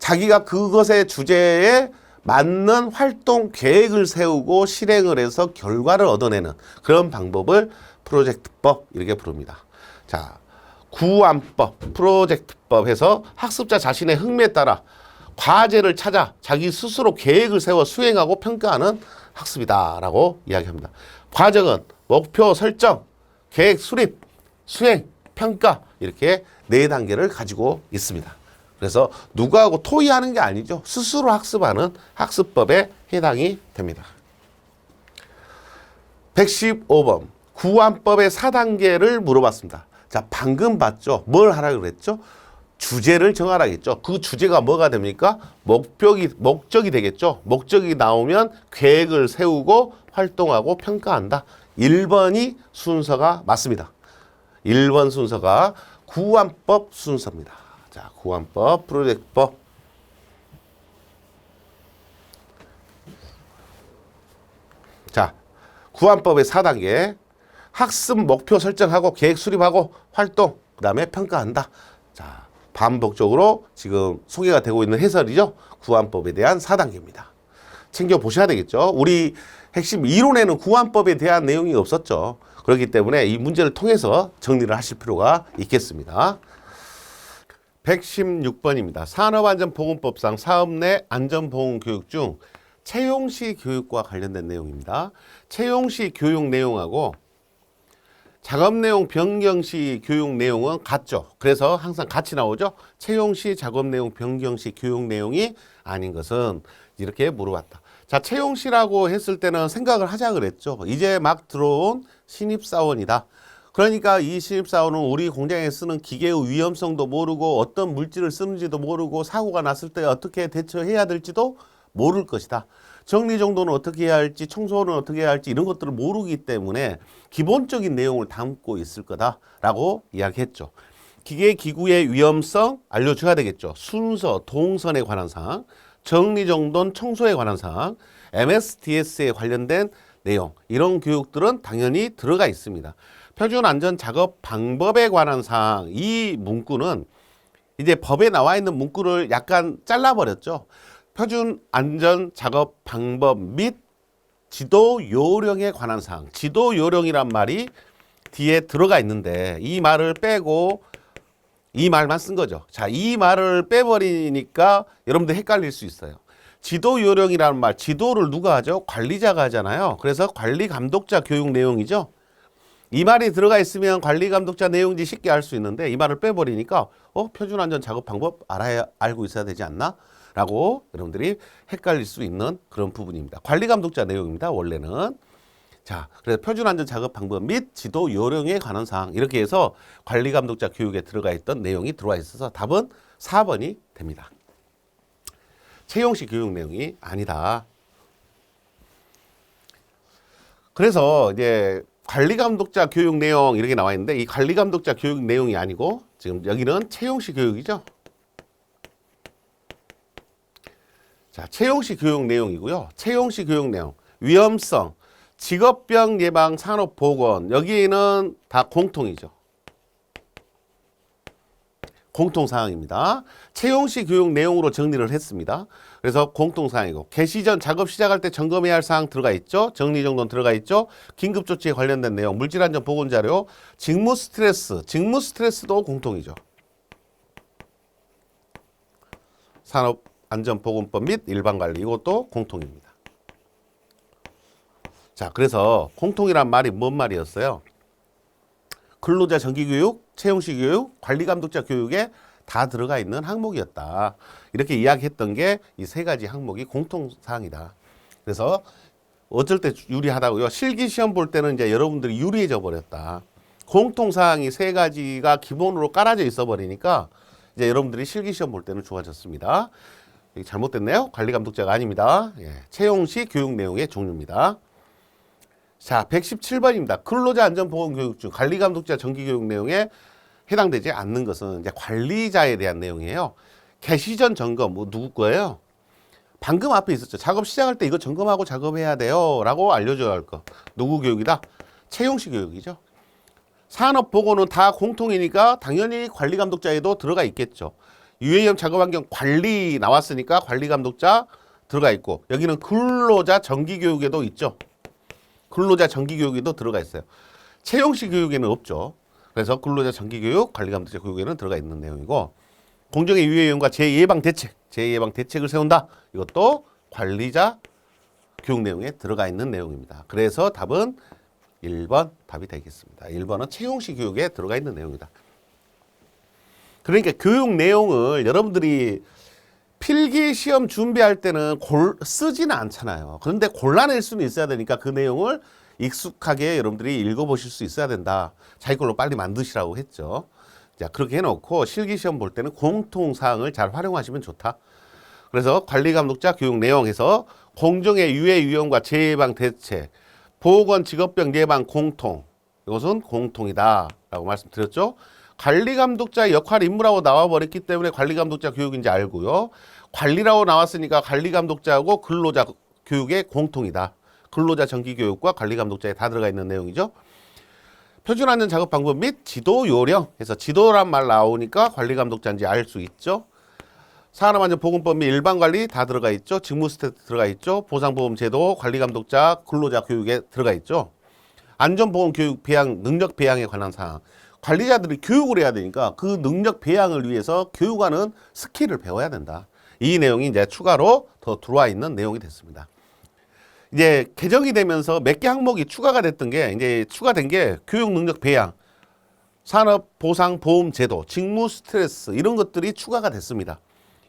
A: 자기가 그것의 주제에 맞는 활동 계획을 세우고 실행을 해서 결과를 얻어내는 그런 방법을 프로젝트법 이렇게 부릅니다. 자, 구안법, 프로젝트법 해서 학습자 자신의 흥미에 따라 과제를 찾아 자기 스스로 계획을 세워 수행하고 평가하는 학습이다라고 이야기합니다. 과정은 목표 설정, 계획 수립, 수행, 평가 이렇게 네 단계를 가지고 있습니다. 그래서 누구하고 토의하는 게 아니죠. 스스로 학습하는 학습법에 해당이 됩니다. 115번 구안법의 4단계를 물어봤습니다. 자, 방금 봤죠? 뭘 하라고 그랬죠? 주제를 정하라겠죠. 그 주제가 뭐가 됩니까? 목적이 되겠죠. 목적이 나오면 계획을 세우고 활동하고 평가한다. 1번이 순서가 맞습니다. 1번 순서가 구환법 순서입니다. 자, 구환법, 프로젝트법. 자, 구환법의 4단계. 학습 목표 설정하고 계획 수립하고 활동, 그 다음에 평가한다. 자, 반복적으로 지금 소개가 되고 있는 해설이죠. 구환법에 대한 4단계입니다. 챙겨보셔야 되겠죠. 우리 핵심 이론에는 구환법에 대한 내용이 없었죠. 그렇기 때문에 이 문제를 통해서 정리를 하실 필요가 있겠습니다. 116번입니다. 산업안전보건법상 사업 내 안전보건교육 중 채용시 교육과 관련된 내용입니다. 채용시 교육 내용하고 작업 내용 변경 시 교육 내용은 같죠. 그래서 항상 같이 나오죠. 채용 시 작업 내용 변경 시 교육 내용이 아닌 것은 이렇게 물어봤다. 자, 채용 시라고 했을 때는 생각을 하자 그랬죠. 이제 막 들어온 신입사원이다. 그러니까 이 신입사원은 우리 공장에 쓰는 기계의 위험성도 모르고 어떤 물질을 쓰는지도 모르고 사고가 났을 때 어떻게 대처해야 될지도 모를 것이다. 정리정돈은 어떻게 해야 할지, 청소는 어떻게 해야 할지 이런 것들을 모르기 때문에 기본적인 내용을 담고 있을 거다라고 이야기했죠. 기계, 기구의 위험성 알려줘야 되겠죠. 순서, 동선에 관한 사항, 정리정돈, 청소에 관한 사항, MSDS에 관련된 내용 이런 교육들은 당연히 들어가 있습니다. 표준 안전 작업 방법에 관한 사항 이 문구는 이제 법에 나와 있는 문구를 약간 잘라버렸죠. 표준 안전 작업 방법 및 지도 요령에 관한 사항. 지도 요령이란 말이 뒤에 들어가 있는데 이 말을 빼고 이 말만 쓴 거죠. 자, 이 말을 빼버리니까 여러분들 헷갈릴 수 있어요. 지도 요령이라는 말, 지도를 누가 하죠? 관리자가 하잖아요. 그래서 관리 감독자 교육 내용이죠. 이 말이 들어가 있으면 관리 감독자 내용인지 쉽게 알 수 있는데 이 말을 빼버리니까 표준 안전 작업 방법 알고 있어야 되지 않나? 라고 여러분들이 헷갈릴 수 있는 그런 부분입니다. 관리 감독자 내용입니다. 원래는. 자, 그래서 표준 안전 작업 방법 및 지도 요령에 관한 사항 이렇게 해서 관리 감독자 교육에 들어가 있던 내용이 들어와 있어서 답은 4번이 됩니다. 채용시 교육 내용이 아니다. 그래서 이제 관리 감독자 교육 내용 이렇게 나와 있는데 이 관리 감독자 교육 내용이 아니고 지금 여기는 채용시 교육이죠. 자, 채용시 교육 내용이고요. 채용시 교육 내용, 위험성, 직업병 예방 산업보건 여기에는 다 공통이죠. 공통사항입니다. 채용시 교육 내용으로 정리를 했습니다. 그래서 공통사항이고 개시 전 작업 시작할 때 점검해야 할 사항 들어가 있죠. 정리정돈 들어가 있죠. 긴급조치에 관련된 내용, 물질안전 보건자료, 직무 스트레스도 공통이죠. 산업안전보건법 및 일반관리 이것도 공통입니다. 자, 그래서 공통이란 말이 뭔 말이었어요? 근로자 정기교육, 채용시 교육, 관리감독자 교육에 다 들어가 있는 항목이었다. 이렇게 이야기했던 게 이 세 가지 항목이 공통사항이다. 그래서 어쩔 때 유리하다고요. 실기시험 볼 때는 이제 여러분들이 유리해져 버렸다. 공통사항이 세 가지가 기본으로 깔아져 있어 버리니까 이제 여러분들이 실기시험 볼 때는 좋아졌습니다. 잘못됐네요. 관리감독자가 아닙니다. 예, 채용시 교육 내용의 종류입니다. 자, 117번입니다. 근로자 안전보건교육 중 관리감독자 정기교육 내용에 해당되지 않는 것은 이제 관리자에 대한 내용이에요. 개시 전 점검, 누구 거예요? 방금 앞에 있었죠. 작업 시작할 때 이거 점검하고 작업해야 돼요. 라고 알려줘야 할 거. 누구 교육이다? 채용시 교육이죠. 산업보건은 다 공통이니까 당연히 관리감독자에도 들어가 있겠죠. 유해염 작업환경 관리 나왔으니까 관리감독자 들어가 있고 여기는 근로자 정기교육에도 있죠. 근로자 정기교육에도 들어가 있어요. 채용시 교육에는 없죠. 그래서 근로자 정기교육, 관리감독자 교육에는 들어가 있는 내용이고 공정의 유해염과 재예방 대책을 세운다. 이것도 관리자 교육 내용에 들어가 있는 내용입니다. 그래서 답은 1번 답이 되겠습니다. 1번은 채용시 교육에 들어가 있는 내용이다. 그러니까 교육 내용을 여러분들이 필기 시험 준비할 때는 쓰지는 않잖아요. 그런데 골라낼 수는 있어야 되니까 그 내용을 익숙하게 여러분들이 읽어보실 수 있어야 된다. 자기 걸로 빨리 만드시라고 했죠. 자, 그렇게 해놓고 실기시험 볼 때는 공통사항을 잘 활용하시면 좋다. 그래서 관리감독자 교육 내용에서 공정의 유해 위험과 재해방 대책, 보건 직업병 예방 공통, 이것은 공통이다 라고 말씀드렸죠. 관리감독자의 역할 임무라고 나와버렸기 때문에 관리감독자 교육인지 알고요. 관리라고 나왔으니까 관리감독자하고 근로자 교육의 공통이다. 근로자 정기교육과 관리감독자에 다 들어가 있는 내용이죠. 표준안전 작업 방법 및 지도 요령 해서 지도란 말 나오니까 관리감독자인지 알 수 있죠. 산업안전보건법 및 일반관리 다 들어가 있죠. 직무 스탯 들어가 있죠. 보상보험제도, 관리감독자, 근로자 교육에 들어가 있죠. 안전보건교육 배양, 능력 배양에 관한 사항. 관리자들이 교육을 해야 되니까 그 능력 배양을 위해서 교육하는 스킬을 배워야 된다. 이 내용이 이제 추가로 더 들어와 있는 내용이 됐습니다. 이제 개정이 되면서 몇 개 항목이 추가가 됐던 게 이제 추가된 게 교육 능력 배양, 산업 보상 보험 제도, 직무 스트레스 이런 것들이 추가가 됐습니다.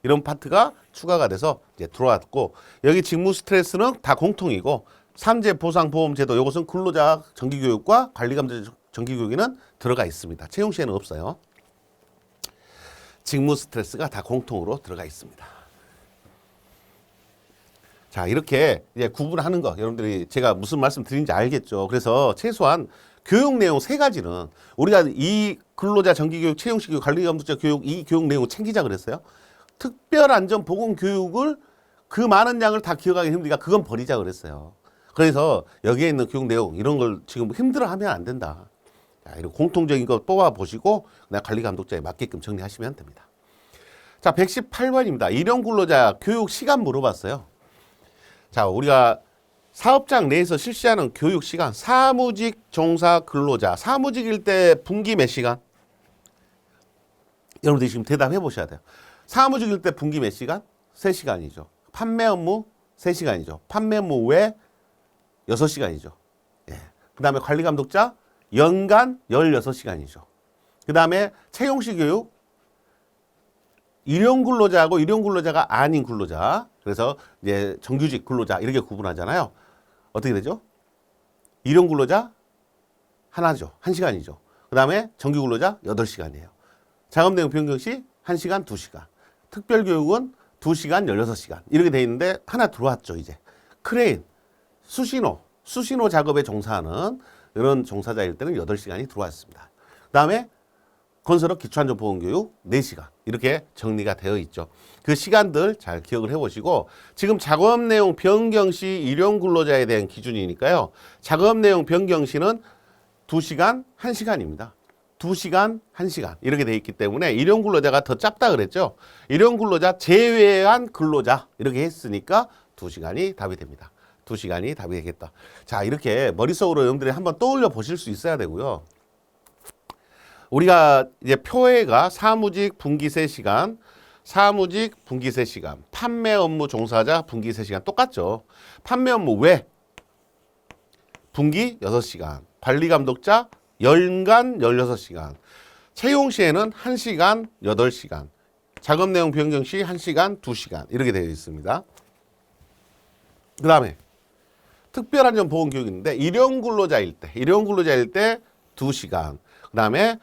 A: 이런 파트가 추가가 돼서 이제 들어왔고 여기 직무 스트레스는 다 공통이고 산재 보상 보험 제도 이것은 근로자 정기교육과 관리감독자 정기교육에는 들어가 있습니다. 채용 시에는 없어요. 직무 스트레스가 다 공통으로 들어가 있습니다. 자, 이렇게 이제 구분하는 거 여러분들이 제가 무슨 말씀 드린지 알겠죠. 그래서 최소한 교육 내용 세 가지는 우리가 이 근로자 정기교육, 채용시 교육, 관리감독자 교육 이 교육 내용을 챙기자 그랬어요. 특별안전보건교육을 그 많은 양을 다 기억하기 힘드니까 그건 버리자 그랬어요. 그래서 여기에 있는 교육 내용 이런 걸 지금 힘들어하면 안 된다. 자, 이런 공통적인 거 뽑아보시고 그냥 관리감독자에 맞게끔 정리하시면 됩니다. 자, 118번입니다. 일용근로자 교육 시간 물어봤어요. 자, 우리가 사업장 내에서 실시하는 교육 시간, 사무직 종사 근로자, 사무직일 때 분기 몇 시간? 여러분들이 지금 대답해 보셔야 돼요. 사무직일 때 분기 몇 시간? 3시간이죠. 판매 업무 3시간이죠. 판매 업무 외 6시간이죠. 예. 그 다음에 관리감독자 연간 16시간이죠. 그 다음에 채용시 교육 일용근로자하고 일용근로자가 아닌 근로자. 그래서 이제 정규직 근로자 이렇게 구분하잖아요. 어떻게 되죠? 일용근로자 하나죠. 1시간이죠. 그 다음에 정규근로자 8시간이에요. 작업내용 변경 시 1시간, 2시간. 특별교육은 2시간, 16시간. 이렇게 돼 있는데 하나 들어왔죠, 이제. 크레인, 수신호 작업에 종사하는 이런 종사자일 때는 8시간이 들어왔습니다. 그 다음에 건설업 기초안전보건교육 4시간. 이렇게 정리가 되어 있죠. 그 시간들 잘 기억을 해보시고 지금 작업 내용 변경 시 일용근로자에 대한 기준이니까요. 작업 내용 변경 시는 2시간, 1시간입니다. 2시간, 1시간 이렇게 돼 있기 때문에 일용근로자가 더 짧다 그랬죠. 일용근로자 제외한 근로자 이렇게 했으니까 2시간이 답이 됩니다. 2시간이 답이 되겠다. 자, 이렇게 머릿속으로 여러분들이 한번 떠올려 보실 수 있어야 되고요. 우리가 이제 표해가 사무직 분기 3시간, 사무직 분기 3시간, 판매 업무 종사자 분기 3시간 똑같죠. 판매 업무 외 분기 6시간, 관리감독자 연간 16시간, 채용 시에는 1시간, 8시간, 작업 내용 변경 시 1시간, 2시간 이렇게 되어 있습니다. 그 다음에 특별안전보건교육인데 일용근로자일 때 2시간, 그 다음에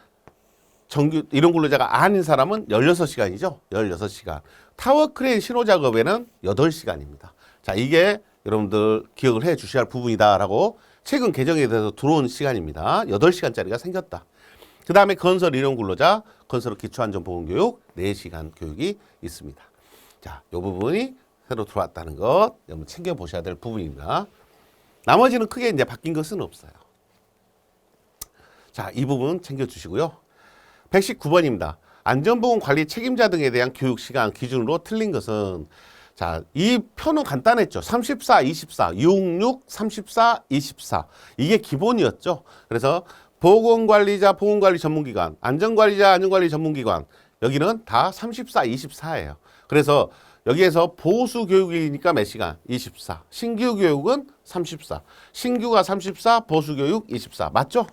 A: 일용근로자가 아닌 사람은 16시간이죠. 16시간. 타워크레인 신호작업에는 8시간입니다. 자, 이게 여러분들 기억을 해 주셔야 할 부분이다라고 최근 개정에 대해서 들어온 시간입니다. 8시간짜리가 생겼다. 그 다음에 건설 일용근로자, 건설 기초안전보건교육 4시간 교육이 있습니다. 자, 이 부분이 새로 들어왔다는 것 여러분 챙겨보셔야 될 부분입니다. 나머지는 크게 이제 바뀐 것은 없어요. 자, 이 부분 챙겨주시고요. 119번입니다. 안전보건관리 책임자 등에 대한 교육시간 기준으로 틀린 것은 자, 이 표는 간단했죠. 34, 24, 66, 34, 24. 이게 기본이었죠. 그래서 보건관리자, 보건관리 전문기관, 안전관리자, 안전관리 전문기관 여기는 다 34, 24예요. 그래서 여기에서 보수교육이니까 몇 시간? 24. 신규교육은 34. 신규가 34, 보수교육 24. 맞죠?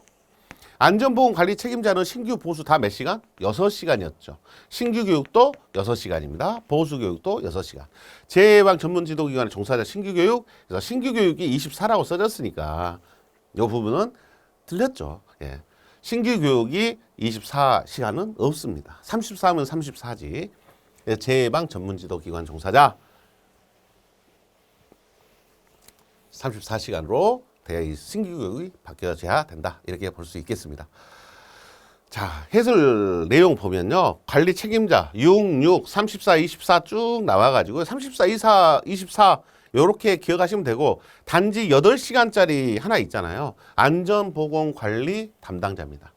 A: 안전보건관리 책임자는 신규 보수 다 몇 시간? 6시간이었죠. 신규 교육도 6시간입니다. 보수 교육도 6시간. 재해예방 전문지도기관의 종사자 신규 교육, 그래서 신규 교육이 24라고 써졌으니까 이 부분은 틀렸죠. 예. 신규 교육이 24시간은 없습니다. 34면 34지. 재해방 전문지도기관 종사자 34시간으로 신규 교육이 바뀌어져야 된다. 이렇게 볼 수 있겠습니다. 자, 해설 내용 보면요. 관리 책임자 6, 34, 24 쭉 나와가지고 34, 24 요렇게 기억하시면 되고 단지 8시간짜리 하나 있잖아요. 안전보건관리 담당자입니다.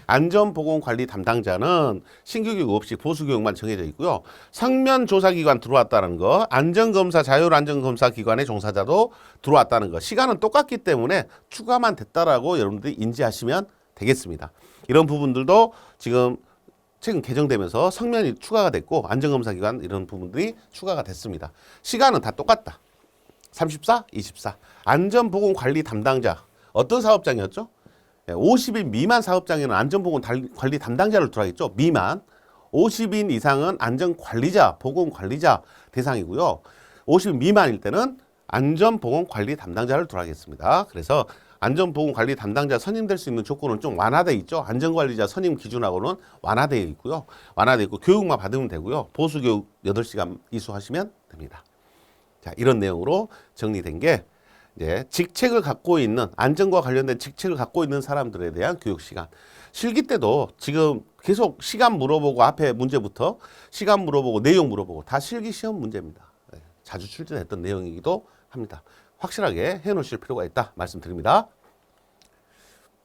A: 안전보건관리 담당자는 신규교육 없이 보수교육만 정해져 있고요. 성면조사기관 들어왔다는 거, 안전검사, 자율안전검사기관의 종사자도 들어왔다는 거. 시간은 똑같기 때문에 추가만 됐다라고 여러분들이 인지하시면 되겠습니다. 이런 부분들도 지금 최근 개정되면서 성면이 추가가 됐고 안전검사기관 이런 부분들이 추가가 됐습니다. 시간은 다 똑같다. 34, 24. 안전보건관리 담당자. 어떤 사업장이었죠? 50인 미만 사업장에는 안전보건관리 담당자를 들어가겠죠. 미만. 50인 이상은 안전관리자, 보건관리자 대상이고요. 50인 미만일 때는 안전보건관리 담당자를 들어가겠습니다. 그래서 안전보건관리 담당자 선임될 수 있는 조건은 좀 완화되어 있죠. 안전관리자 선임 기준하고는 완화되어 있고요. 완화되어 있고 교육만 받으면 되고요. 보수교육 8시간 이수하시면 됩니다. 자, 이런 내용으로 정리된 게 이제 직책을 갖고 있는 안전과 관련된 직책을 갖고 있는 사람들에 대한 교육 시간. 실기 때도 지금 계속 시간 물어보고 앞에 문제부터 시간 물어보고 내용 물어보고 다 실기 시험 문제입니다. 자주 출제했던 내용이기도 합니다. 확실하게 해놓으실 필요가 있다 말씀드립니다.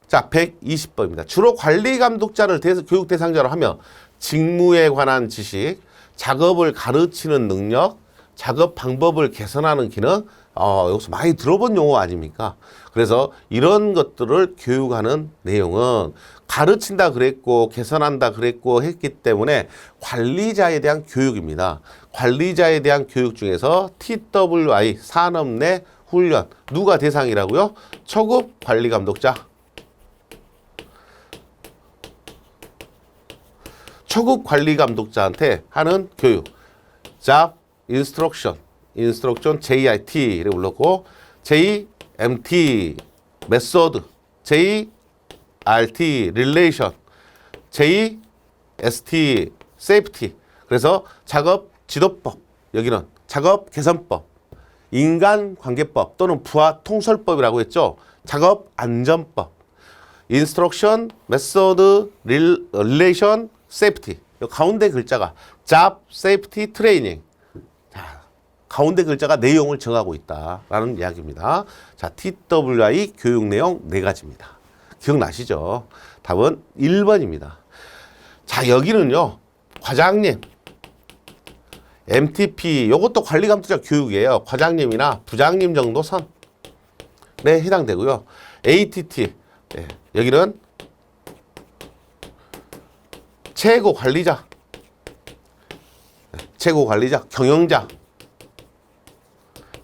A: 자, 120번입니다. 주로 관리 감독자를 교육 대상자로 하며 직무에 관한 지식, 작업을 가르치는 능력, 작업 방법을 개선하는 기능, 여기서 많이 들어본 용어 아닙니까? 그래서 이런 것들을 교육하는 내용은 가르친다 그랬고 개선한다 그랬고 했기 때문에 관리자에 대한 교육입니다. 관리자에 대한 교육 중에서 TWI 산업 내 훈련 누가 대상이라고요? 초급 관리 감독자. 초급 관리 감독자한테 하는 교육. Job Instruction, JIT를 불렀고 JMT, Method, JRT, Relation, JST, Safety. 그래서 작업 지도법, 여기는 작업 개선법, 인간관계법 또는 부하 통솔법이라고 했죠. 작업 안전법, Instruction, Method, Relation, Safety. 이 가운데 글자가 Job Safety Training. 가운데 글자가 내용을 정하고 있다라는 이야기입니다. 자, TWI 교육 내용 4가지입니다. 기억나시죠? 답은 1번입니다. 자, 여기는요. 과장님, MTP, 요것도 관리감독자 교육이에요. 과장님이나 부장님 정도 선에 해당되고요. ATT, 여기는 최고 관리자,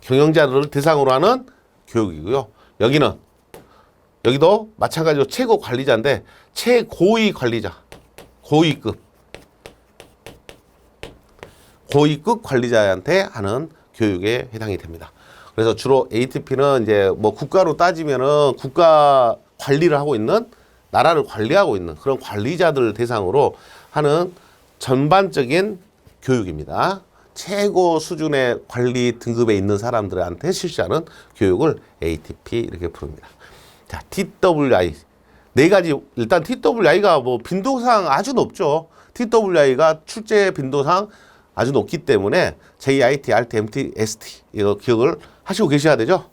A: 경영자들을 대상으로 하는 교육이고요. 여기도 마찬가지로 최고 관리자인데 최고위 관리자, 고위급 관리자한테 하는 교육에 해당이 됩니다. 그래서 주로 ATP는 이제 뭐 국가로 따지면은 국가 관리를 하고 있는 나라를 관리하고 있는 그런 관리자들 대상으로 하는 전반적인 교육입니다. 최고 수준의 관리 등급에 있는 사람들한테 실시하는 교육을 ATP 이렇게 부릅니다. 자, TWI 4가지. 일단 TWI가 뭐 빈도상 아주 높죠. TWI가 출제 빈도상 아주 높기 때문에 JIT, RT, MT, ST 이거 기억을 하시고 계셔야 되죠.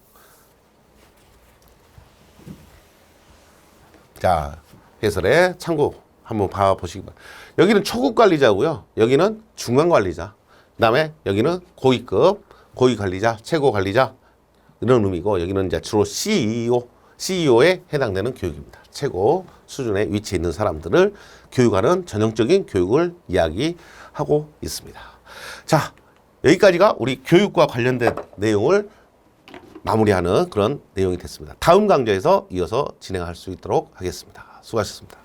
A: 자, 해설에 참고 한번 봐보시기 바랍니다. 여기는 초급 관리자고요. 여기는 중간 관리자. 그 다음에 여기는 고위급, 고위 관리자, 최고 관리자 이런 의미고 여기는 이제 주로 CEO에 해당되는 교육입니다. 최고 수준에 위치해 있는 사람들을 교육하는 전형적인 교육을 이야기하고 있습니다. 자, 여기까지가 우리 교육과 관련된 내용을 마무리하는 그런 내용이 됐습니다. 다음 강좌에서 이어서 진행할 수 있도록 하겠습니다. 수고하셨습니다.